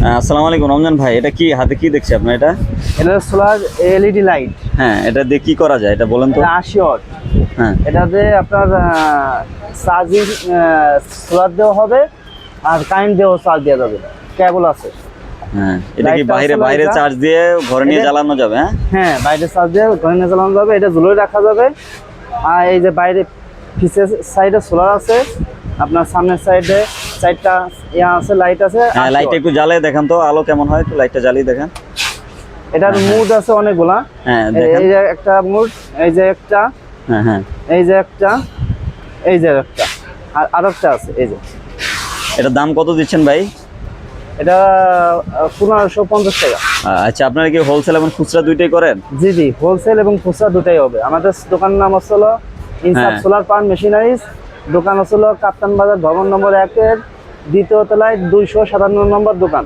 আসসালামু আলাইকুম রমজান ভাই, এটা কি হাতে কি দেখছি আপনার এটা? এটা সোলার এলইডি লাইট। হ্যাঁ, এটা দিয়ে কি করা যায় এটা বলেন তো। এটা 80 ওয়াট। হ্যাঁ এটাতে আপনার চার্জিং সোলার দেওয়া হবে আর কারেন্ট দিয়েও চার্জ দেওয়া যাবে, কেবল আছে। হ্যাঁ, এটা কি লাইটটা বাইরে আসলে বাইরে এটা- চার্জ দিয়ে ঘরে নিয়ে এটা- জ্বালানো যাবে? হ্যাঁ হ্যাঁ, বাইরে চার্জ দিয়ে ঘরে নিয়ে চালানো যাবে, এটা ঝুলে রাখা যাবে। আর এই যে বাইরে পিছের সাইডে সোলার আছে, আপনার সামনের সাইডে চারটা আছে, লাইট আছে। হ্যাঁ, 80 লাইটটা watt। একটু জ্বালিয়ে দেখান তো, আলো কেমন হয় একটু লাইটটা জ্বালিয়ে দেখেন। এটার মুড আছে অনেকগুলা। হ্যাঁ দেখেন। এই যে একটা মুড, এই যে একটা, হ্যাঁ হ্যাঁ, এই যে একটা, এই যে একটা, আর আরেকটা আছে এই যে। এটার দাম কত দিচ্ছেন ভাই? এটা 1550 টাকা। আচ্ছা, আপনারা কি হোলসেল এবং খুচরা দুইটাই করেন? জি জি, হোলসেল এবং খুচরা দুটাই হবে। আমাদের দোকানের নাম হচ্ছিল ইনসাফ হ্যাঁ। Solar pump machineries. দোকান হচ্ছিল কাপ্তান বাজার ভবন নম্বর 1-এর দ্বিতীয় তলায় 257 নম্বর দোকান।